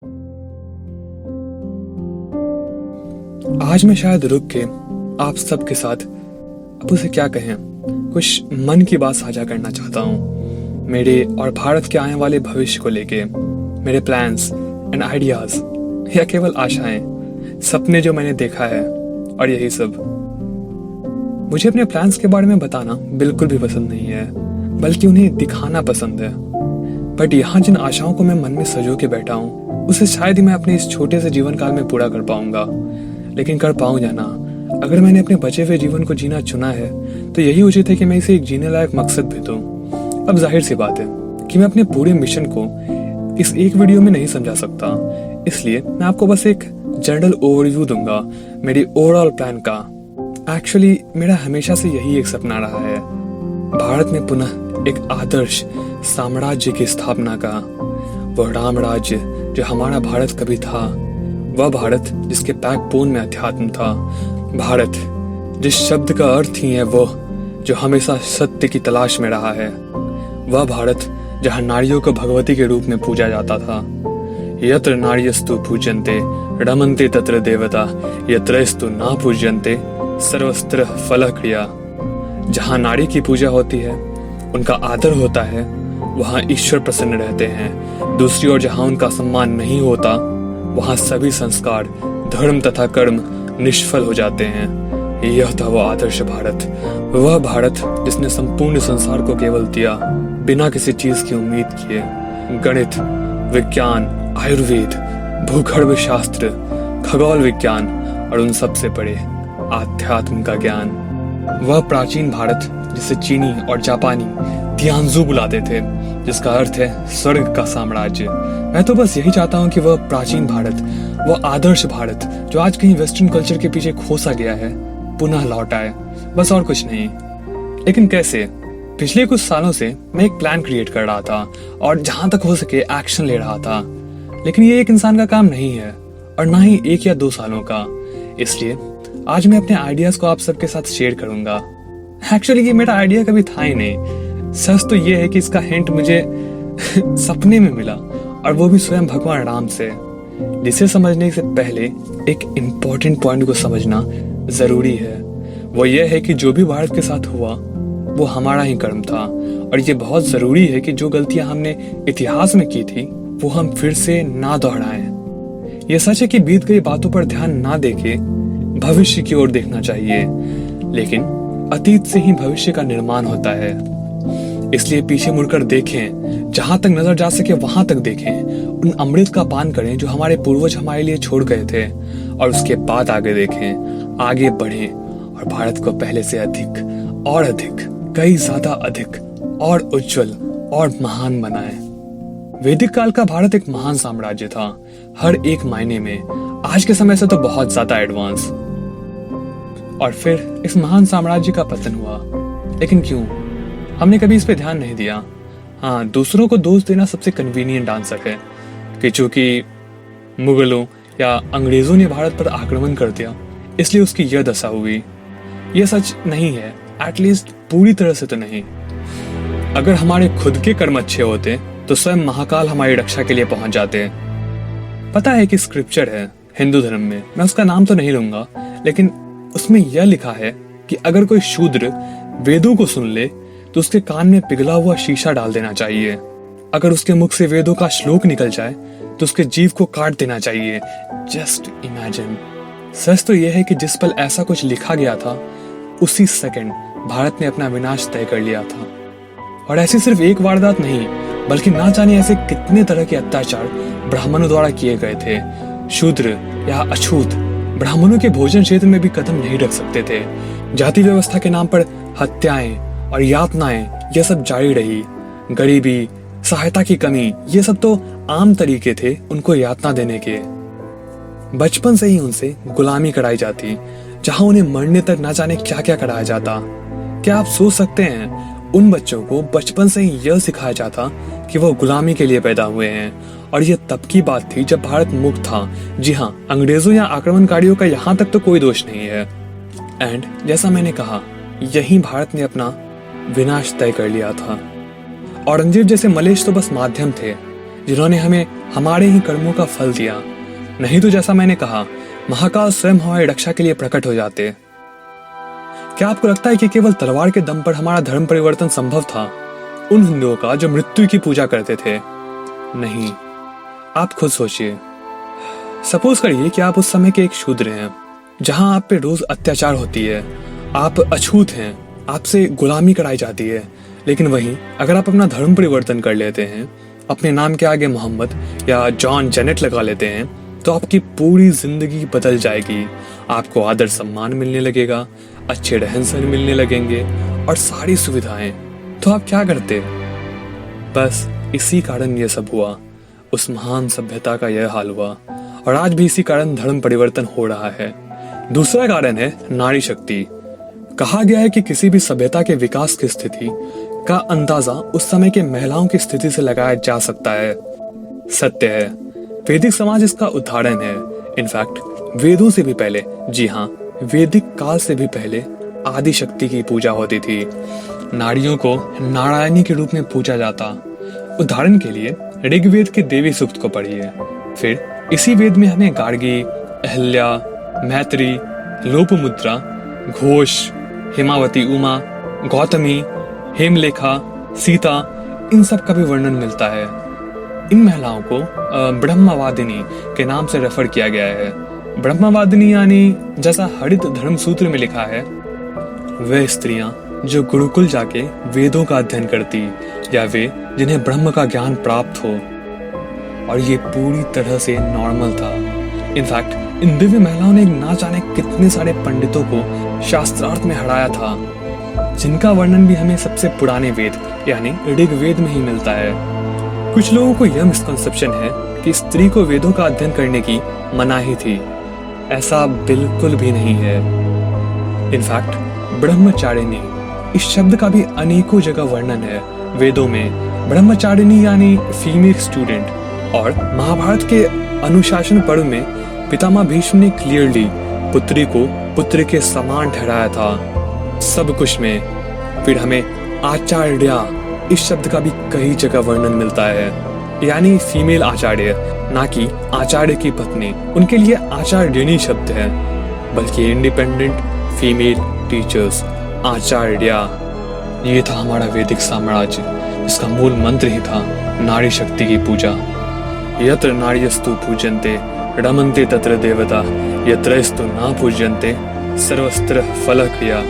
आज मैं शायद रुक के आप सबके साथ अब उसे क्या कहें, कुछ मन की बात साझा करना चाहता हूँ। मेरे और भारत के आने वाले भविष्य को लेके मेरे प्लान्स एंड आइडियाज या केवल आशाएं, सपने जो मैंने देखा है और यही सब। मुझे अपने प्लान्स के बारे में बताना बिल्कुल भी पसंद नहीं है, बल्कि उन्हें दिखाना पसंद है। बट यहाँ जिन आशाओं को मैं मन में सजो के बैठा हूँ उसे शायद ही मैं अपने इस छोटे से जीवन काल में पूरा कर पाऊंगा। लेकिन कर पाऊं या ना, अगर मैंने अपने बचे हुए जीवन को जीना चुना है तो यही उचित है कि मैं इसे एक जीने लायक मकसद भी दूं। अब जाहिर सी बात है कि मैं अपने पूरे मिशन को इस एक वीडियो में नहीं समझा सकता, इसलिए मैं आपको बस एक जनरल ओवरव्यू दूंगा मेरी ओवरऑल प्लान का। एक्चुअली मेरा हमेशा से यही एक सपना रहा है, भारत में पुनः एक आदर्श साम्राज्य की स्थापना का। वह राम राज्य जो हमारा भारत कभी था, वह भारत जिसके बैकबोन में अध्यात्म था, भारत जिस शब्द का अर्थ ही है वो जो हमेशा सत्य की तलाश में रहा है, वह भारत जहां नारियों को भगवती के रूप में पूजा जाता था। यत्र नार्यस्तु पूज्यन्ते रमन्ते तत्र देवता यत्रस्तु ना पूज्यन्ते सर्वस्त्र फल क्रिया। जहां नारी की पूजा होती है, उनका आदर होता है, वहां ईश्वर प्रसन्न रहते हैं। दूसरी ओर जहां उनका सम्मान नहीं होता, वहां सभी संस्कार, धर्म तथा कर्म निष्फल हो जाते हैं। यह था वो आदर्श भारत, वह भारत जिसने संपूर्ण संसार को केवल दिया बिना किसी चीज की उम्मीद किए। गणित, विज्ञान, आयुर्वेद, भूगर्भ शास्त्र, खगोल विज्ञान और उन सबसे बड़े आध्यात्म का ज्ञान। वह प्राचीन भारत जिसे चीनी और जापानी तियानजू बुलाते थे, जिसका अर्थ है स्वर्ग का साम्राज्य। मैं तो बस यही चाहता हूँ कि वह प्राचीन भारत, वह आदर्श भारत जो आज कहीं वेस्टर्न कल्चर के पीछे खोसा गया है, पुनः लौट आए, बस और कुछ नहीं। लेकिन कैसे? पिछले कुछ सालों से मैं एक प्लान क्रिएट कर रहा था और जहां तक हो सके एक्शन ले रहा था। लेकिन ये एक इंसान का काम नहीं है और ना ही 1 या 2 सालों का, इसलिए आज मैं अपने आइडियाज को आप सबके साथ शेयर करूंगा। एक्चुअली ये मेरा आइडिया कभी था ही नहीं। सच तो ये है कि इसका हिंट मुझे सपने में मिला, और वो भी स्वयं भगवान राम से, जिसे समझने से पहले एक इम्पोर्टेंट पॉइंट को समझना जरूरी है। वो ये है कि जो भी भारत के साथ हुआ वो हमारा ही कर्म था, और ये बहुत जरूरी है कि जो गलतियां हमने इतिहास में की थी वो हम फिर से ना दोहराएं। ये सच है कि बीत गई बातों पर ध्यान ना देके भविष्य की ओर देखना चाहिए, लेकिन अतीत से ही भविष्य का निर्माण होता है। इसलिए पीछे मुड़कर देखें, जहां तक नजर जा सके वहां तक देखें, उन अमृत का पान करें जो हमारे पूर्वज हमारे लिए छोड़ गए थे, और उसके बाद आगे देखें, आगे बढ़ें और भारत को पहले से अधिक और अधिक, कई ज्यादा अधिक और उज्जवल और महान बनाएं। वैदिक काल का भारत एक महान साम्राज्य था, हर एक मायने में। आज के समय से तो बहुत ज्यादा एडवांस। और फिर इस महान साम्राज्य का पतन हुआ। लेकिन क्यों? हमने कभी इस पे ध्यान नहीं दिया। हाँ, दूसरों को दोष देना सबसे कन्वीनियंट आंसर है कि चूंकि मुगलों या अंग्रेजों ने भारत पर आक्रमण कर दिया इसलिए उसकी यह दशा हुई। यह सच नहीं है, एटलीस्ट पूरी तरह से तो नहीं। अगर हमारे खुद के कर्म अच्छे होते तो स्वयं महाकाल हमारी रक्षा के लिए पहुंच जाते। पता है कि स्क्रिप्चर है हिंदू धर्म में, मैं उसका नाम तो नहीं लूंगा, लेकिन उसमें यह लिखा है कि अगर कोई शूद्र वेदों को सुन ले तो उसके कान में पिघला हुआ शीशा डाल देना चाहिए। अगर उसके मुख से वेदों का श्लोक निकल जाए तो उसके जीव को काट देना चाहिए। Just imagine. सच तो यह है कि जिस पल ऐसा कुछ लिखा गया था उसी सेकंड भारत ने अपना विनाश तय कर लिया था। और ऐसी सिर्फ एक वारदात नहीं, बल्कि ना जाने ऐसे कितने तरह के अत्याचार ब्राह्मणों द्वारा किए गए थे। शूद्र या अछूत ब्राह्मणों के भोजन क्षेत्र में भी कदम नहीं रख सकते थे। जाति व्यवस्था के नाम पर हत्याएं और यातनाएं यह सब जारी रही। गरीबी, सहायता की कमी, ये सब तो आम तरीके थे उनको यातना देने के। बचपन से ही उनसे गुलामी कराई जाती, जहां उन्हें मरने तक ना जाने क्या क्या कराया जाता। क्या आप सोच सकते हैं उन बच्चों को बचपन से ही यह सिखाया जाता कि वो गुलामी के लिए पैदा हुए हैं। और ये तब की बात थी जब भारत मुक्त था। जी हाँ, अंग्रेजों या आक्रमणकारियों का यहाँ तक तो कोई दोष नहीं है। एंड जैसा मैंने कहा, यही भारत ने अपना विनाश तय कर लिया था। औरंगजेब जैसे मलेच्छ तो बस माध्यम थे, जिन्होंने हमें हमारे ही कर्मों का फल दिया। नहीं तो जैसा मैंने कहा, महाकाल स्वयं हमारी रक्षा के लिए प्रकट हो जाते। क्या आपको लगता है कि केवल तलवार के दम पर हमारा धर्म परिवर्तन संभव था, उन हिंदुओं का जो मृत्यु की पूजा करते थे? नहीं, आप खुद सोचिए। सपोज करिए कि आप उस समय के एक शूद्र हैं, जहां आप पे रोज अत्याचार होती है, आप अछूत हैं, आपसे गुलामी कराई जाती है। लेकिन वहीं अगर आप अपना धर्म परिवर्तन कर लेते हैं, अपने नाम के आगे मोहम्मद या जॉन जेनेट लगा लेते हैं, तो आपकी पूरी जिंदगी बदल जाएगी। आपको आदर सम्मान मिलने लगेगा, अच्छे रहन सहन मिलने लगेंगे और सारी सुविधाएं। तो आप क्या करते? बस इसी कारण यह सब हुआ, उस महान सभ्यता का यह हाल हुआ, और आज भी इसी कारण धर्म परिवर्तन हो रहा है। दूसरा कारण है नारी शक्ति। कहा गया है कि किसी भी सभ्यता के विकास की स्थिति का अंदाजा उस समय के महिलाओं की स्थिति से लगाया जा सकता है। सत्य है, वैदिक समाज इसका उदाहरण है। इनफैक्ट वेदों से भी पहले, जी हाँ, वैदिक काल से भी पहले आदि शक्ति की पूजा होती थी। नारियों को नारायणी के रूप में पूजा जाता। उदाहरण के लिए ऋग्वेद के देवी सूक्त को पढ़िए। फिर इसी वेद में हमें गार्गी, अहल्या, मैत्री, लोपमुद्रा, घोष, हेमावती उमा, गौतमी, हेमलेखा, सीता, इन सब का भी वर्णन मिलता है। इन महिलाओं को ब्रह्मवादिनी के नाम से रेफर किया गया है। ब्रह्मवादिनी यानी जैसा हरित धर्म सूत्र में लिखा है, वे स्त्रियां जो गुरुकुल जाके वेदों का अध्ययन करती, या वे जिन्हें ब्रह्म का ज्ञान प्राप्त हो। और ये पूरी तरह से नॉर्मल था। इनफैक्ट इन दिव्य महिलाओं ने ना जाने कितने सारे पंडितों को शास्त्रार्थ में हराया था, जिनका वर्णन भी हमें सबसे पुराने वेद यानी ऋग्वेद में ही मिलता है। कुछ लोगों को यह मिसकंसेप्शन है कि स्त्री को वेदों का अध्ययन करने की मनाही थी। ऐसा बिल्कुल भी नहीं है। इनफैक्ट ब्रह्मचारिणी इस शब्द का भी अनेकों जगह वर्णन है वेदों में। ब्रह्मचारिणी यानी फीमेल स्टूडेंट। और महाभारत के अनुशासन पर्व में पितामह भीष्म ने क्लियरली पुत्री को पुत्र के समान ठहराया था सब कुछ में। फिर हमें आचार्या इस शब्द का भी कई जगह वर्णन मिलता है, यानी फीमेल आचार्य, ना कि आचार्य की पत्नी। उनके लिए आचार्यनी शब्द है, बल्कि इंडिपेंडेंट फीमेल टीचर्स, आचार्या। ये था हमारा वैदिक साम्राज्य, जिसका मूल मंत्र ही था नारी शक्ति की पूजा। यत्र नार्यस्तु पूज्यन्ते रमन्ते तत्र देवता, यत्रस्तु न पूज्यन्ते सर्वस्त्र फलक्रिया।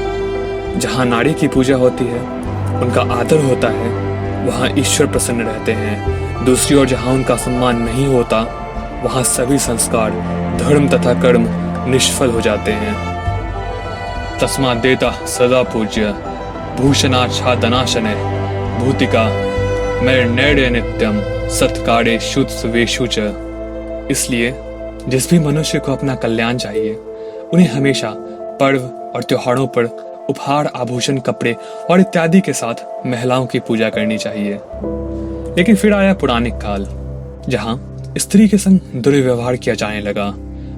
जहाँ नारी की पूजा होती है, उनका आदर होता है, वहाँ ईश्वर प्रसन्न रहते हैं। दूसरी ओर जहाँ उनका सम्मान नहीं होता, वहाँ सभी संस्कार, धर्म तथा कर्म निष्फल हो जाते हैं। तस्मात् देता सदा पूज्य भूषणाच्छादनाशने भूतिका मैर्नैर्य नित्यम सत्कारे शुत्सवेषु च। इसलिए जिस भी मनुष्य को अपना कल्याण चाहिए, उन्हें हमेशा पर्व और त्योहारों पर उपहार, आभूषण, कपड़े और इत्यादि के साथ महिलाओं की पूजा करनी चाहिए। लेकिन फिर आया पुराणिक काल, जहां स्त्री के संग दुर्व्यवहार किया जाने लगा।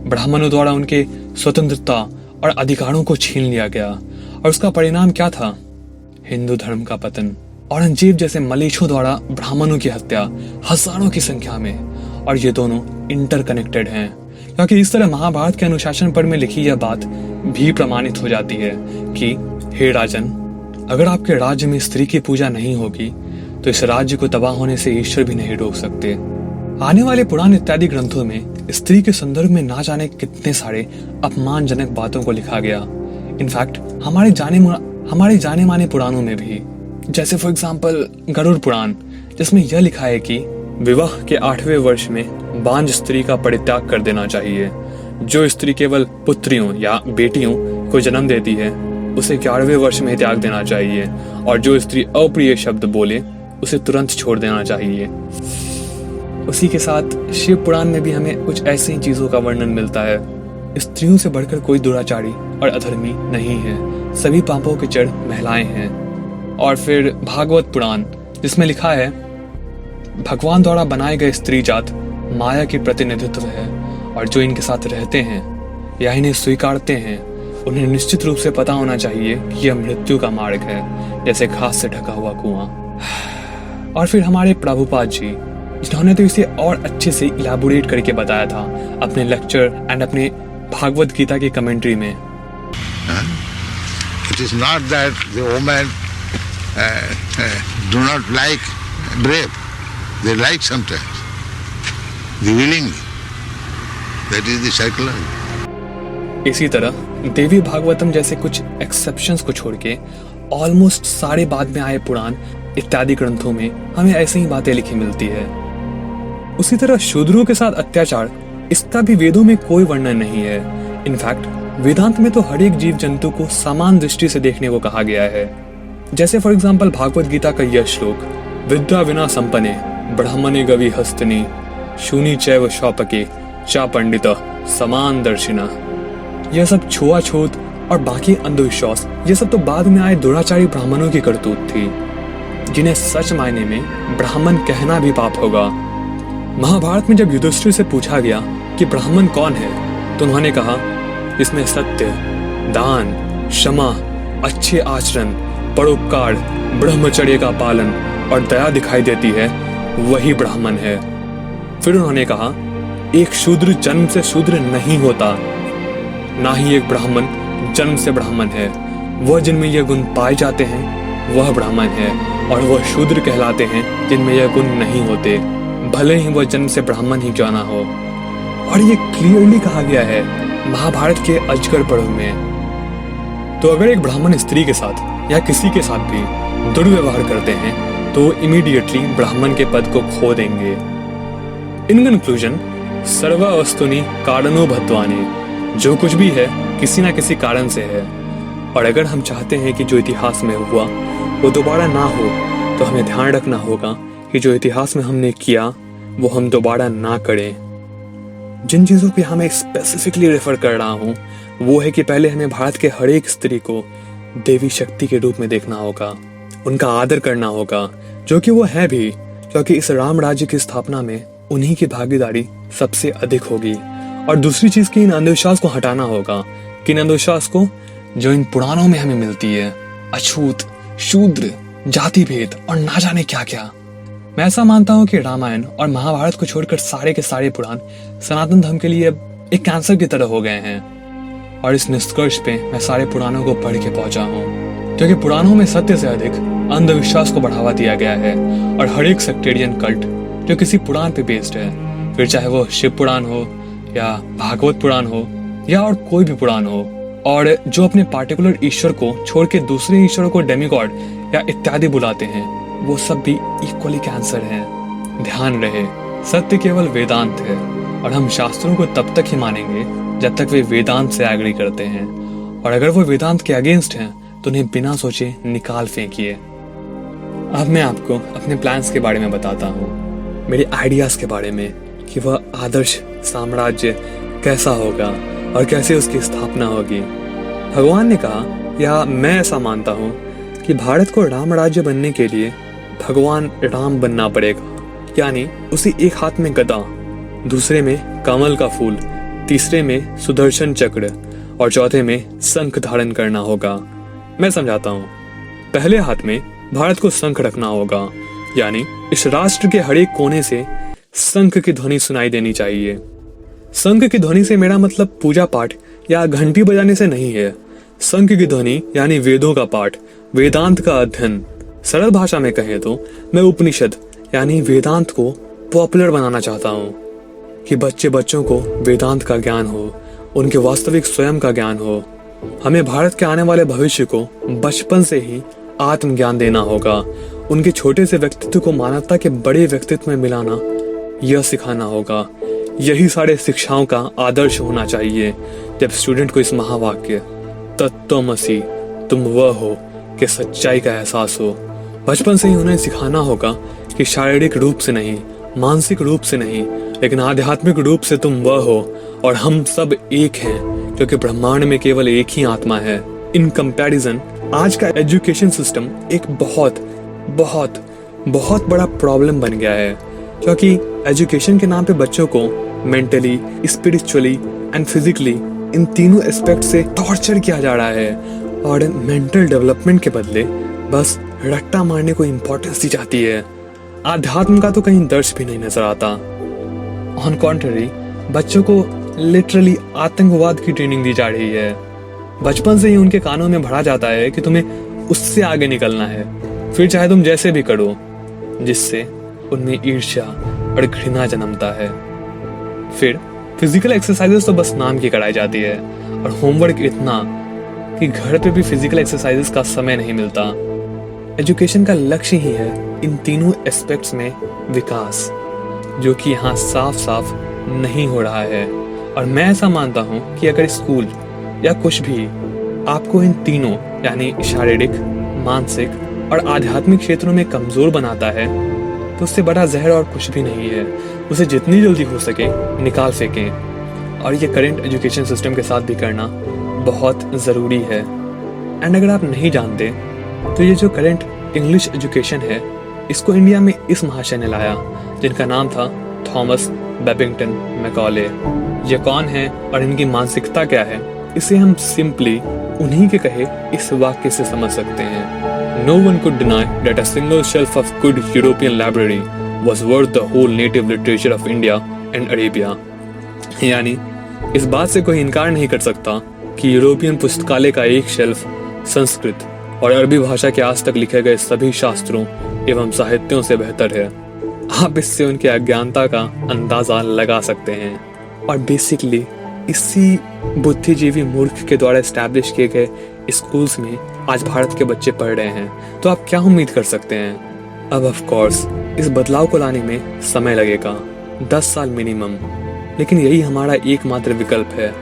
ब्राह्मणों द्वारा उनके स्वतंत्रता और अधिकारों को छीन लिया गया, और उसका परिणाम क्या था? हिंदू धर्म का पतन। औरंगजेब जैसे मलेच्छों द्वारा ब्राह्मणों की हत्या हजारों की संख्या में। और ये दोनों इंटरकनेक्टेड हैं, क्योंकि इस तरह महाभारत के अनुशासन पर्व में लिखी यह बात भी प्रमाणित हो जाती है कि हे राजन, अगर आपके राज्य में स्त्री की पूजा नहीं होगी, तो इस राज्य को तबाह होने से ईश्वर भी नहीं रोक सकते। आने वाले पुराण इत्यादि ग्रंथों में स्त्री के संदर्भ में ना जाने कितने सारे अपमानजनक बातों को लिखा गया। इनफैक्ट हमारे जाने माने पुराणों में भी, जैसे फॉर एग्जाम्पल गरुड़ पुराण, जिसमें यह लिखा है कि विवाह के 8वें वर्ष में बांझ स्त्री का परित्याग कर देना चाहिए। जो स्त्री केवल पुत्रियों या बेटियों को जन्म देती है, उसे 11वें वर्ष में त्याग देना चाहिए। और जो स्त्री अप्रिय शब्द बोले, उसे तुरंत छोड़ देना चाहिए। उसी के साथ शिव पुराण में भी हमें कुछ ऐसी चीजों का वर्णन मिलता है। स्त्रियों से बढ़कर कोई दुराचारी और अधर्मी नहीं है, सभी पापों की जड़ महिलाएं हैं। और फिर भागवत पुराण, जिसमें लिखा है भगवान द्वारा बनाए गए स्त्री जात माया की प्रतिनिधित्व है, और जो इनके साथ रहते हैं या इन्हें स्वीकारते हैं, उन्हें निश्चित रूप से पता होना चाहिए कि यह मृत्यु का मार्ग है, जैसे घास से ढका हुआ कुआं। और फिर हमारे प्रभुपाद जी, जिन्होंने तो इसे और अच्छे से इलाबोरेट करके बताया था अपने लेक्चर एंड अपने भागवत गीता की कमेंट्री में। It is not that the women do not like brave. They like sometimes. They willingly. That is the psychology. इसी तरह देवी भागवतम जैसे कुछ एक्सेप्शंस को छोड़ के ऑलमोस्ट सारे बाद में आए पुराण इत्यादि ग्रंथों में हमें ऐसी ही बातें लिखी मिलती है। उसी तरह शूद्रों के साथ अत्याचार, इसका भी वेदों में कोई वर्णन नहीं है। इनफैक्ट वेदांत में तो हर एक जीव जंतु को समान दृष्टि से देखने को कहा गया है। जैसे फॉर एग्जाम्पल भागवत गीता का यह श्लोक, विद्या विना संपन्ने ब्राह्मणे गवि हस्तनि शूनि चैव शौपके चा पंडित समान दर्शिना। यह सब छुआछूत और बाकी अंधविश्वास, ये सब तो बाद में आए दुराचारी ब्राह्मणों की करतूत थी, जिन्हें सच मायने में ब्राह्मण कहना भी पाप होगा। महाभारत में जब युधिष्ठिर से पूछा गया कि ब्राह्मण कौन है, तो उन्होंने कहा, इसमें सत्य, दान, क्षमा, अच्छे आचरण, परोपकार, ब्रह्मचर्य का पालन और दया दिखाई देती है, वही ब्राह्मण है। फिर उन्होंने कहा, एक शूद्र जन्म से शूद्र नहीं होता, ना ही एक ब्राह्मण जन्म से ब्राह्मण है। वह जिनमें यह गुण पाए जाते हैं वह ब्राह्मण है, और वह शूद्र कहलाते हैं जिनमें यह गुण नहीं होते, भले ही वह जन्म से ब्राह्मण ही क्यों ना हो। और ये क्लियरली कहा गया है महाभारत के अजगर पर्व में। तो अगर एक ब्राह्मण स्त्री के साथ या किसी के साथ भी दुर्व्यवहार करते हैं तो इमीडिएटली ब्राह्मण के पद को खो देंगे। इन कंक्लूजन, सर्व वस्तुनि कारणो भद्वानि, जो कुछ भी है किसी ना किसी कारण से है। और अगर हम चाहते हैं कि जो इतिहास में हुआ वो दोबारा ना हो, तो हमें ध्यान रखना होगा कि जो इतिहास में हमने किया वो हम दोबारा ना करें। जिन चीज़ों पे हमें स्पेसिफिकली रेफर कर रहा हूँ वो है कि पहले हमें भारत के हर एक स्त्री को देवी शक्ति के रूप में देखना होगा, उनका आदर करना होगा, जो कि वो है भी, क्योंकि इस राम राज्य की स्थापना में उन्हीं की भागीदारी सबसे अधिक होगी। और दूसरी चीज़ की इन अंधविश्वास को हटाना होगा, कि इन अंधविश्वास को जो इन पुराणों में हमें मिलती है, अछूत, शूद्र, जाति भेद और ना जाने क्या क्या। मैं ऐसा मानता हूँ कि रामायण और महाभारत को छोड़कर सारे के सारे पुराण सनातन धर्म के लिए एक कैंसर की तरह हो गए हैं। और इस निष्कर्ष पे मैं सारे पुराणों को पढ़ के पहुंचा हूँ, क्योंकि पुराणों में सत्य से अधिक अंधविश्वास को बढ़ावा दिया गया है। और हर एक सेक्टेरियन कल्ट जो किसी पुराण पे बेस्ड है, फिर चाहे वो शिव पुराण हो या भागवत पुराण हो या और कोई भी पुराण हो, और जो अपने पार्टिकुलर ईश्वर को छोड़ के दूसरे ईश्वरों को डेमिगॉड या इत्यादि बुलाते हैं, वो सब भी इक्वली कैंसर हैं। ध्यान रहे, सत्य केवल वेदांत है, और हम शास्त्रों को तब तक ही मानेंगे जब तक वे वेदांत से एग्री करते हैं। और अगर वो वेदांत के अगेंस्ट हैं तो उन्हें बिना सोचे निकाल फेंकिए। अब मैं आपको अपने प्लान्स के बारे में बताता हूँ, मेरे आइडियाज के बारे में, कि वह आदर्श साम्राज्य कैसा होगा और कैसे उसकी स्थापना होगी। भगवान ने कहा, या मैं ऐसा मानता हूँ, कि भारत को राम राज्य बनने के लिए भगवान राम बनना पड़ेगा। यानी उसी एक हाथ में गदा, दूसरे में कमल का फूल, तीसरे में सुदर्शन चक्र और चौथे में शंख धारण करना होगा। मैं समझाता हूँ। पहले हाथ में भारत को शंख रखना होगा, यानी इस राष्ट्र के हर एक कोने से शंख की ध्वनि सुनाई देनी चाहिए। शंख की ध्वनि से मेरा मतलब पूजा पाठ या घंटी बजाने से नहीं है। शंख की ध्वनि यानी वेदों का पाठ, वेदांत का अध्ययन। सरल भाषा में कहें तो मैं उपनिषद यानी वेदांत को पॉपुलर बनाना चाहता हूँ, कि बच्चों को वेदांत का ज्ञान हो, उनके वास्तविक स्वयं का ज्ञान हो। हमें भारत के आने वाले भविष्य को बचपन से ही आत्मज्ञान देना होगा। उनके छोटे से व्यक्तित्व को मानवता के बड़े व्यक्तित्व में मिलाना, यह सिखाना होगा। यही सारे शिक्षाओं का आदर्श होना चाहिए। जब स्टूडेंट को इस महावाक्य तत्त्वमसि तुम वह हो कि सच्चाई का एहसास हो, बचपन से ही उन्हें सिखाना होगा कि शारीरिक रूप से नहीं, मानसिक रूप से नहीं, लेकिन आध्यात्मिक रूप से तुम वह हो और हम सब एक हैं, क्योंकि ब्रह्मांड में केवल एक ही आत्मा है। इन कंपैरिजन आज का एजुकेशन सिस्टम एक बहुत बहुत बहुत बड़ा प्रॉब्लम बन गया है, क्योंकि एजुकेशन के नाम पे बच्चों को mentally, spiritually and physically in तीनों एस्पेक्ट से टॉर्चर किया जा रहा है, और मेंटल डेवलपमेंट के बदले बस रट्टा मारने को इम्पोर्टेंस दी जाती है। आध्यात्म का तो कहीं दर्श भी नहीं नजर आता। ऑन कॉन्ट्ररी, बच्चों को लिटरली आतंकवाद की ट्रेनिंग दी जा रही है। बचपन से ही उनके कानों में भरा जाता है कि तुम्हें उससे आगे निकलना है, फिर चाहे तुम जैसे भी करो, जिससे उनमें ईर्ष्या और घृणा जन्मता है। फिर फिजिकल एक्सरसाइजेस तो बस नाम की कराई जाती है, और होमवर्क इतना कि घर पे भी फिजिकल एक्सरसाइजेस का समय नहीं मिलता। एजुकेशन का लक्ष्य ही है इन तीनों एस्पेक्ट्स में विकास, जो कि यहाँ साफ साफ नहीं हो रहा है। और मैं ऐसा मानता हूँ कि अगर स्कूल या कुछ भी आपको इन तीनों यानी शारीरिक, मानसिक और आध्यात्मिक क्षेत्रों में कमजोर बनाता है, तो उससे बड़ा जहर और कुछ भी नहीं है। उसे जितनी जल्दी हो सके निकाल फेंकें, और ये करंट एजुकेशन सिस्टम के साथ भी करना बहुत ज़रूरी है। एंड अगर आप नहीं जानते तो ये जो करंट इंग्लिश एजुकेशन है, इसको इंडिया में इस महाशय ने लाया, जिनका नाम था थॉमस बेबिंगटन मैकॉले। ये कौन है और इनकी मानसिकता क्या है, इसे हम सिंपली उन्हीं के कहे इस वाक्य से समझ सकते हैं। No one could deny that a single shelf of good European library was worth the whole native literature of India and Arabia। यानी इस बात से कोई इनकार नहीं कर सकता कि यूरोपियन पुस्तकालय का एक शेल्फ संस्कृत और अरबी भाषा के आज तक लिखे गए सभी शास्त्रों एवं साहित्यों से बेहतर है। आप इससे उनके अज्ञानता का अंदाजा लगा सकते हैं। और बेसिकली इसी बुद्धिजीवी मूर्ख के द्वारा एस्टैब्लिश किए गए स्कूल्स में आज भारत के बच्चे पढ़ रहे हैं, तो आप क्या उम्मीद कर सकते हैं। अब ऑफ कोर्स इस बदलाव को लाने में समय लगेगा, 10 साल मिनिमम, लेकिन यही हमारा एकमात्र विकल्प है।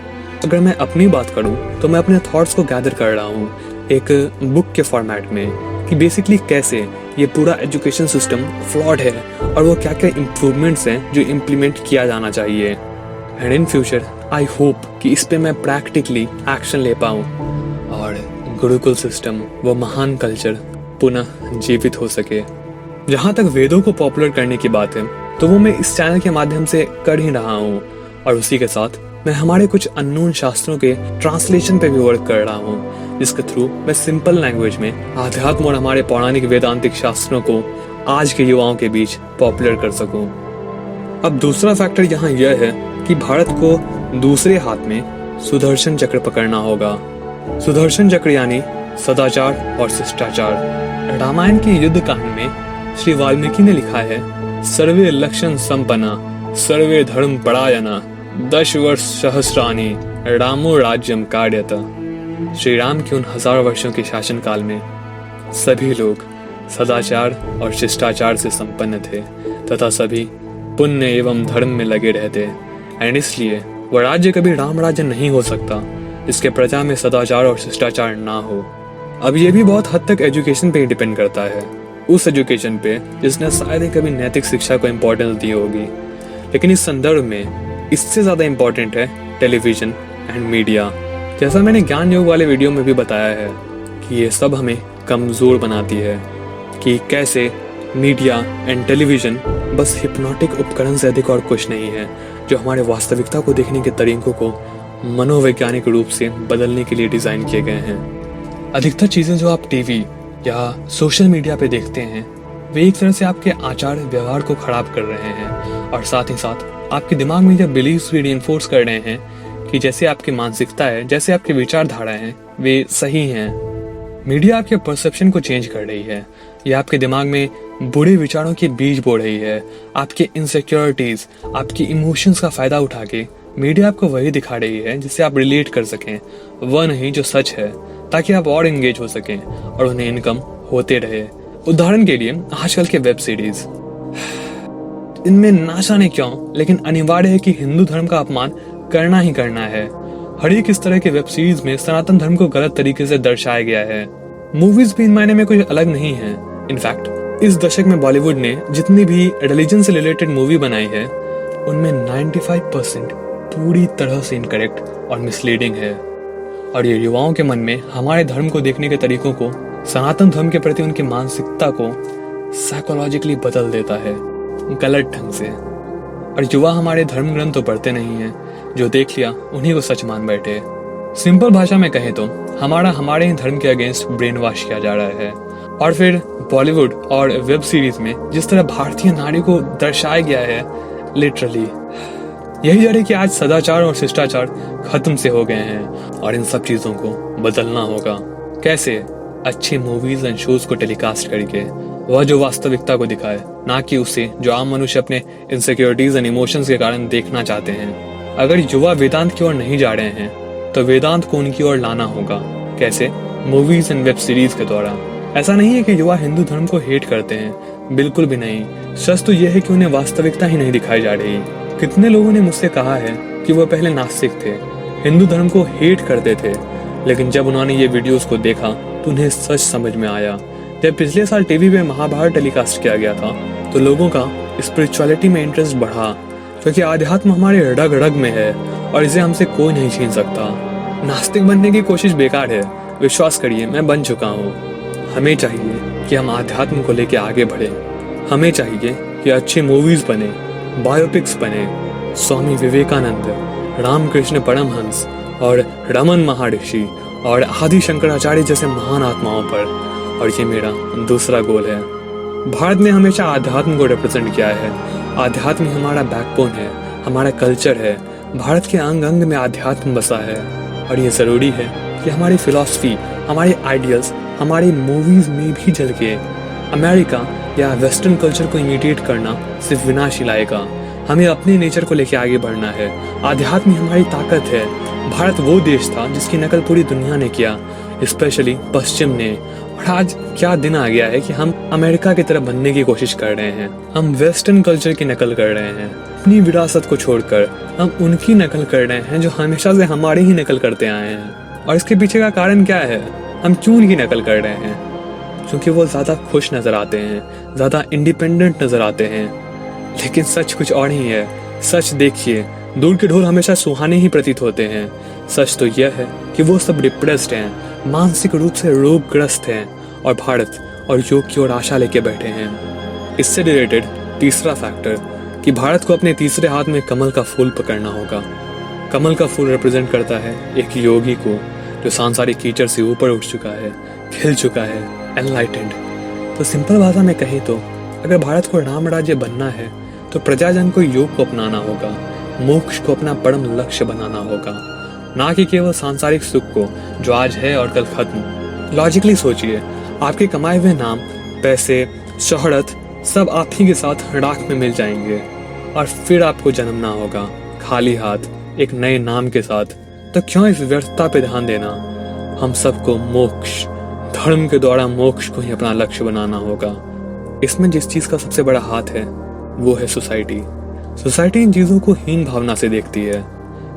अगर मैं अपनी बात करूं तो मैं अपने थॉट्स को गैदर कर रहा हूं एक बुक के फॉर्मेट में, कि बेसिकली कैसे ये पूरा एजुकेशन सिस्टम फ्लॉड है और वो क्या क्या इम्प्रूवमेंट्स हैं जो इम्प्लीमेंट किया जाना चाहिए। And in future I hope कि इस पे मैं प्रैक्टिकली एक्शन ले पाऊँ और गुरुकुल सिस्टम, वो महान कल्चर पुनः जीवित हो सके। जहाँ तक वेदों को पॉपुलर करने की बात है, तो वो मैं इस चैनल के माध्यम से कर ही रहा हूँ, और उसी के साथ मैं हमारे कुछ अननोन शास्त्रों के ट्रांसलेशन पे भी वर्क कर रहा हूँ, जिसके थ्रू मैं सिंपल लैंग्वेज में आध्यात्म और हमारे पौराणिक वेदांतिक शास्त्रों को आज के युवाओं के बीच पॉपुलर कर सकूं। अब दूसरा फैक्टर यहाँ यह है कि भारत को दूसरे हाथ में सुदर्शन चक्र पकड़ना होगा। सुदर्शन चक्र यानी सदाचार और शिष्टाचार। रामायण के युद्ध कांड में श्री वाल्मीकि ने लिखा है, सर्वे लक्षण संपन्ना सर्वे धर्म परायणा 10 वर्ष सहस्राणि रामो राज्यम कार्यत। श्री राम के उन 1000 वर्षों के शासनकाल में सभी लोग सदाचार और शिष्टाचार से संपन्न थे तथा सभी पुण्य एवं धर्म में लगे रहते, एंड इसलिए वह राज्य कभी राम राज्य नहीं हो सकता जिसके प्रजा में सदाचार और शिष्टाचार ना हो। अब ये भी बहुत हद तक एजुकेशन पे ही डिपेंड करता है, उस एजुकेशन पे जिसने शायद ही कभी नैतिक शिक्षा को इम्पोर्टेंस दी होगी। लेकिन इस संदर्भ में इससे ज़्यादा इम्पोर्टेंट है टेलीविज़न एंड मीडिया। जैसा मैंने ज्ञान योग वाले वीडियो में भी बताया है कि ये सब हमें कमज़ोर बनाती है, कि कैसे मीडिया एंड टेलीविज़न बस हिप्नोटिक उपकरण से अधिक और कुछ नहीं है, जो हमारे वास्तविकता को देखने के तरीकों को मनोवैज्ञानिक रूप से बदलने के लिए डिज़ाइन किए गए हैं। अधिकतर चीज़ें जो आप टीवी या सोशल मीडिया पे देखते हैं, वे एक तरह से आपके आचार व्यवहार को खराब कर रहे हैं, और साथ ही साथ आपके दिमाग में जब बिलीव्स भी रीइंफोर्स कर रहे हैं कि जैसे आपकी मानसिकता है, जैसे आपकी विचारधारा हैं, वे सही हैं। मीडिया आपके परसेप्शन को चेंज कर रही है, यह आपके दिमाग में बुरे विचारों के बीज बो रही है। आपके इनसिक्योरिटीज, आपकी इमोशंस का फायदा उठा के मीडिया आपको वही दिखा रही है जिससे आप रिलेट कर सकें, वह नहीं जो सच है, ताकि आप और एंगेज हो सकें और उन्हें इनकम होते रहे। उदाहरण के लिए आजकल के वेब सीरीज, इनमें ना जाने क्यों लेकिन अनिवार्य है कि हिंदू धर्म का अपमान करना ही करना है। हर एक इस तरह के वेब सीरीज में सनातन धर्म को गलत तरीके से दर्शाया गया है। मूवीज भी इन मायने में कुछ अलग नहीं है। इनफैक्ट इस दशक में बॉलीवुड ने जितनी भी रिलीजन से रिलेटेड मूवी बनाई है, उनमें 95% पूरी तरह से इनकरेक्ट और मिसलीडिंग है, और ये युवाओं के मन में हमारे धर्म को देखने के तरीकों को, सनातन धर्म के प्रति उनकी मानसिकता को साइकोलॉजिकली बदल देता है गलत ढंग से। और युवा हमारे धर्म ग्रंथ तो पढ़ते नहीं है, जो देख लिया उन्हीं को सच मान बैठे। सिंपल भाषा में कहें तो हमारे ही धर्म के अगेंस्ट ब्रेन वॉश किया जा रहा है, और फिर बॉलीवुड और वेब सीरीज में जिस तरह भारतीय नारी को दर्शाया गया है, लिटरली यही डर है कि आज सदाचार और शिष्टाचार खत्म से हो गए हैं और इन सब चीजों को बदलना होगा। कैसे? अच्छी मूवीज एंड शोज को टेलीकास्ट करके, वह जो वास्तविकता को दिखाए, ना कि उसे जो आम मनुष्य अपने इनसिक्योरिटीज एंड इमोशंस के कारण देखना चाहते हैं। अगर युवा वेदांत की ओर नहीं जा रहे हैं तो वेदांत को उनकी ओर लाना होगा। कैसे? मूवीज एंड वेब सीरीज के द्वारा। ऐसा नहीं है कि युवा हिंदू धर्म को हेट करते हैं, बिल्कुल भी नहीं। सच तो यह है कि उन्हें वास्तविकता ही नहीं दिखाई जा रही। कितने लोगों ने मुझसे कहा है कि वह पहले नास्तिक थे, हिंदू धर्म को हेट करते थे, लेकिन जब उन्होंने ये वीडियोस को देखा तो उन्हें सच समझ में आया। जब पिछले साल टीवी पे महाभारत टेलीकास्ट किया गया था तो लोगों का स्पिरिचुअलिटी में इंटरेस्ट बढ़ा, क्योंकि आध्यात्म हमारे रग रग में है और इसे हमसे कोई नहीं छीन सकता। नास्तिक बनने की कोशिश बेकार है, विश्वास करिए मैं बन चुका हूँ। हमें चाहिए कि हम आध्यात्म को लेकर आगे बढ़े। हमें चाहिए कि अच्छी मूवीज बने, बायोपिक्स बने। स्वामी विवेकानंद, रामकृष्ण परमहंस और रमन महर्षि और आदि शंकराचार्य जैसे महान आत्माओं पर। और ये मेरा दूसरा गोल है। भारत ने हमेशा आध्यात्म को रिप्रेजेंट किया है। आध्यात्म ही हमारा बैकबोन है, हमारा कल्चर है। भारत के अंग अंग में आध्यात्म बसा है और ये जरूरी है कि हमारी फिलॉसफी, हमारे आइडियल्स हमारी मूवीज में भी झलके। अमेरिका या वेस्टर्न कल्चर को इमिटेट करना सिर्फ विनाश ही लाएगा। हमें अपने नेचर को लेकर आगे बढ़ना है। आध्यात्म हमारी ताकत है। भारत वो देश था जिसकी नकल पूरी दुनिया ने किया, स्पेशली पश्चिम ने। और आज क्या दिन आ गया है कि हम अमेरिका की तरह बनने की कोशिश कर रहे हैं। हम वेस्टर्न कल्चर की नकल कर रहे हैं। अपनी विरासत को छोड़कर हम उनकी नकल कर रहे हैं जो हमेशा से हमारी ही नकल करते आए हैं। और इसके पीछे का कारण क्या है? हम क्यों उनकी नकल कर रहे हैं? क्योंकि वो ज्यादा खुश नजर आते हैं, ज्यादा इंडिपेंडेंट नजर आते हैं। लेकिन सच कुछ और ही है। सच देखिए, दूर के ढोल हमेशा सुहाने ही प्रतीत होते हैं। सच तो यह है कि वो सब डिप्रेस्ड हैं, मानसिक रूप से रोगग्रस्त हैं और भारत और योग की ओर आशा लेके बैठे हैं। इससे रिलेटेड तीसरा फैक्टर कि भारत को अपने तीसरे हाथ में कमल का फूल पकड़ना होगा। कमल का फूल रिप्रेजेंट करता है एक योगी को जो सांसारिक कीचड़ से ऊपर उठ चुका है, खिल चुका है, एनलाइटेंड। तो सिंपल भाषा में कहें तो अगर भारत को राम राज्य बनना है तो प्रजाजन को योग को अपनाना होगा, मोक्ष को अपना परम लक्ष्य बनाना होगा, ना कि केवल सांसारिक सुख को जो आज है और कल खत्म। लॉजिकली सोचिए, आपके कमाए हुए नाम, पैसे, शोहरत सब आप ही के साथ राख में मिल जाएंगे और फिर आपको जन्मना होगा खाली हाथ एक नए नाम के साथ। तो क्यों इस व्यर्थता पे ध्यान देना? हम सबको मोक्ष, धर्म के द्वारा मोक्ष को ही अपना लक्ष्य बनाना होगा। इसमें जिस चीज का सबसे बड़ा हाथ है वो है सोसाइटी। सोसाइटी इन चीजों को हीन भावना से देखती है।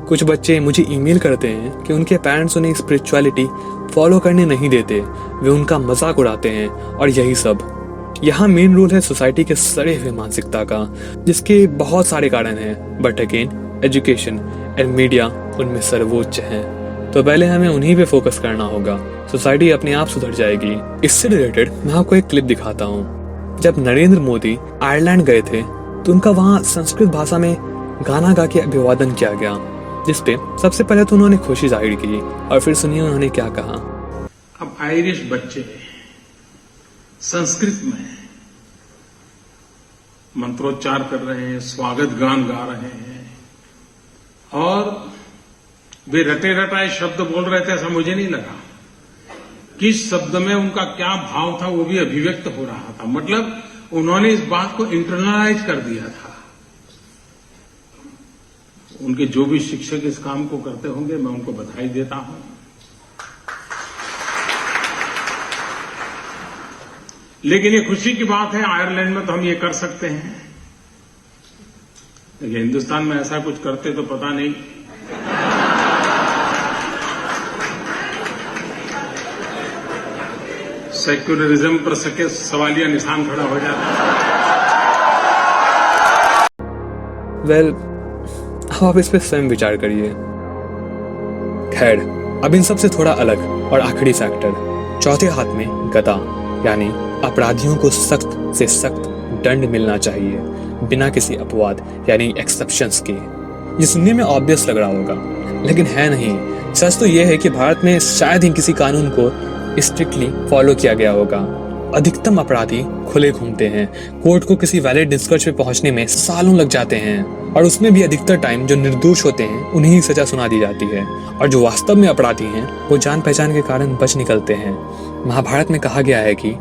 कुछ बच्चे मुझे ईमेल करते हैं कि उनके पेरेंट्स उन्हें स्पिरिचुअलिटी फॉलो करने नहीं देते, वे उनका मजाक उड़ाते हैं और यही सब। यहाँ मेन रोल है सोसाइटी के सड़े हुए मानसिकता का, जिसके बहुत सारे कारण हैं, but again education and media उनमें सर्वोच्च हैं। तो पहले हमें उन्हीं पे फोकस करना होगा, सोसाइटी अपने आप सुधर जाएगी। इससे रिलेटेड मैं आपको एक क्लिप दिखाता हूँ। जब नरेंद्र मोदी आयरलैंड गए थे तो उनका वहाँ संस्कृत भाषा में गाना गा के अभिवादन किया गया, जिसपे सबसे पहले तो उन्होंने खुशी जाहिर की और फिर सुनिए उन्होंने क्या कहा। अब आयरिश बच्चे संस्कृत में मंत्रोच्चार कर रहे हैं, स्वागत गान गा रहे हैं और वे रटे रटाए शब्द बोल रहे थे। ऐसा मुझे नहीं लगा। किस शब्द में उनका क्या भाव था वो भी अभिव्यक्त हो रहा था। मतलब उन्होंने इस बात को इंटरनलाइज कर दिया था। उनके जो भी शिक्षक इस काम को करते होंगे मैं उनको बधाई देता हूं। लेकिन ये खुशी की बात है, आयरलैंड में तो हम ये कर सकते हैं, लेकिन हिंदुस्तान में ऐसा कुछ करते तो पता नहीं। सेक्युलरिज्म पर सके सवालिया निशान खड़ा हो जाता। वेल, अब आप इस पे स्वयं विचार करिए। खैर, अब इन सब से थोड़ा अलग और आखिरी फैक्टर, चौथे हाथ में गदा, यानी अपराधियों को सख्त से सख्त दंड मिलना चाहिए बिना किसी अपवाद यानी एक्सेप्शंस के। ये सुनने में ऑब्वियस लग रहा होगा, लेकिन है नहीं। सच तो यह है कि भारत में शायद ही किसी कानून को स्ट्रिक्टली फॉलो किया गया होगा। अधिकतम अपराधी खुले घूमते हैं। कोर्ट को किसी वैलिड निष्कर्ष पे पहुंचने में सालों लग जाते हैं और उसमें भी अधिकतर टाइम जो निर्दोष होते हैं उन्हें ही सजा सुना दी जाती है और जो वास्तव में अपराधी हैं वो जान पहचान के कारण बच निकलते हैं। महाभारत में कहा गया है कि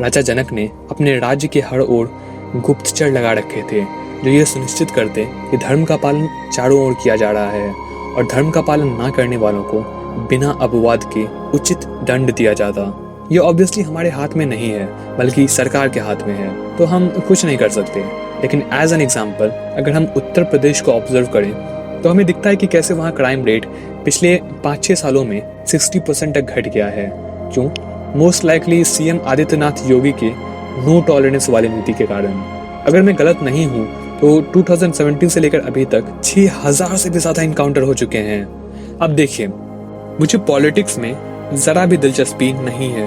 राजा जनक ने अपने राज्य के हर ओर गुप्तचर लगा रखे थे जो ये सुनिश्चित करते कि धर्म का पालन चारों ओर किया जा रहा है और धर्म का पालन ना करने वालों को बिना अपवाद के उचित दंड दिया जाता। ये ऑब्वियसली हमारे हाथ में नहीं है बल्कि सरकार के हाथ में है, तो हम कुछ नहीं कर सकते। लेकिन एज एन एग्जाम्पल अगर हम उत्तर प्रदेश को ऑब्जर्व करें तो हमें दिखता है कि कैसे वहाँ क्राइम रेट पिछले 5-6 सालों में 60% तक घट गया है। क्यों? Most likely CM Adityanath Yogi के नो टॉलरेंस वाली नीति के कारण। अगर मैं गलत नहीं हूँ तो 2017 से लेकर अभी तक 6000 से भी ज्यादा इनकाउंटर हो चुके हैं। अब देखिए, मुझे पॉलिटिक्स में जरा भी दिलचस्पी नहीं है।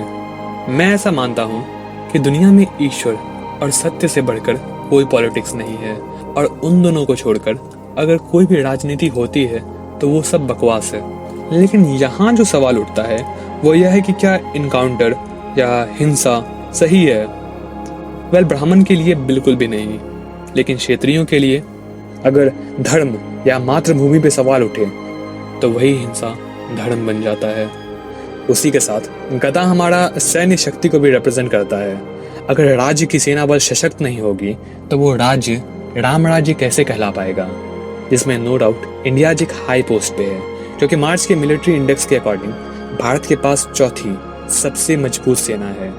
मैं ऐसा मानता हूँ कि दुनिया में ईश्वर और सत्य से बढ़कर कोई पॉलिटिक्स नहीं है और उन दोनों को छोड़कर अगर कोई भी राजनीति होती है तो वो सब बकवास है। लेकिन यहाँ जो सवाल उठता है वो यह है कि क्या इनकाउंटर या हिंसा सही है? वेल, ब्राह्मण के लिए बिल्कुल भी नहीं, लेकिन क्षेत्रियों के लिए अगर धर्म या मातृभूमि पे सवाल उठे तो वही हिंसा धर्म बन जाता है। उसी के साथ गदा हमारा सैन्य शक्ति को भी रिप्रेजेंट करता है। अगर राज्य की सेना बल सशक्त नहीं होगी तो वो राज्य राम राज्य कैसे कहला पाएगा, जिसमें नो डाउट इंडिया आज एक हाई पोस्ट पे है, क्योंकि मार्च के मिलिट्री इंडेक्स के अकॉर्डिंग भारत के पास चौथी सबसे मजबूत सेना है।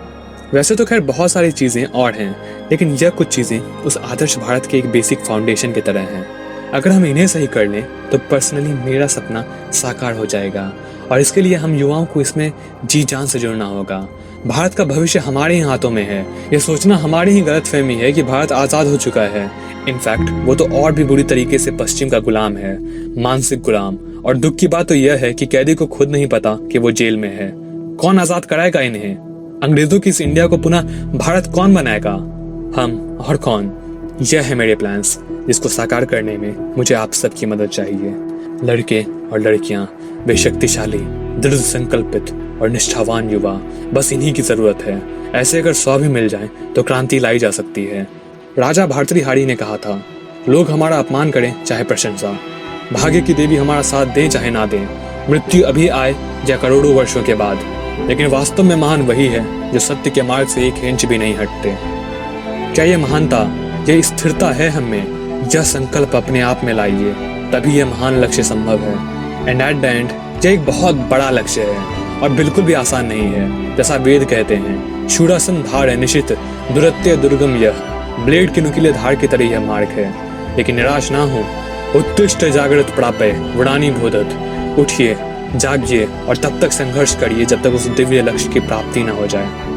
वैसे तो खैर बहुत सारी चीज़ें और हैं, लेकिन यह कुछ चीज़ें उस आदर्श भारत के एक बेसिक फाउंडेशन की तरह हैं। अगर हम इन्हें सही कर लें तो पर्सनली मेरा सपना साकार हो जाएगा और इसके लिए हम युवाओं को इसमें जी जान से जुड़ना होगा। भारत का भविष्य हमारे ही हाथों में है। ये सोचना हमारी ही गलतफहमी है कि भारत आज़ाद हो चुका है। इनफैक्ट वो तो और भी बुरी तरीके से पश्चिम का गुलाम है, मानसिक गुलाम। और दुख की बात तो यह है कि कैदी को खुद नहीं पता कि वो जेल में है। कौन आज़ाद कराएगा इन्हें? अंग्रेजों की इस इंडिया को पुनः भारत कौन बनाएगा? हम और कौन? यह है मेरे प्लान्स, जिसको साकार करने में मुझे आप सबकी मदद चाहिए। लड़के और लड़कियां, वे शक्तिशाली, दृढ़ संकल्पित और निष्ठावान युवा, बस इन्हीं की जरूरत है। ऐसे अगर 100 भी मिल जाएं तो क्रांति लाई जा सकती है। राजा भर्तृहारी ने कहा था, लोग हमारा अपमान करें चाहे प्रशंसा, भाग्य की देवी हमारा साथ दें चाहे ना दें, मृत्यु अभी आए या करोड़ों वर्षों के बाद, लेकिन वास्तव में महान वही है जो सत्य के मार्ग से 1 इंच भी नहीं हटते। क्या ये महानता, ये स्थिरता है हम में? यह संकल्प अपने आप में लाइए, तभी यह महान लक्ष्य संभव है। एंड एट द एंड यह एक बहुत बड़ा लक्ष्य है और बिल्कुल भी आसान नहीं है। जैसा वेद कहते हैं, शूरासन धार है निशित, दुरत्य दुर्गम यह, ब्लेड के नुकीले धार की तरह यह मार्ग है। लेकिन निराश ना हो, उत्कृष्ट जागृत प्राप्य वृणानी भूदत। उठिए, जागिए और तब तक संघर्ष करिए जब तक उस दिव्य लक्ष्य की प्राप्ति न हो जाए।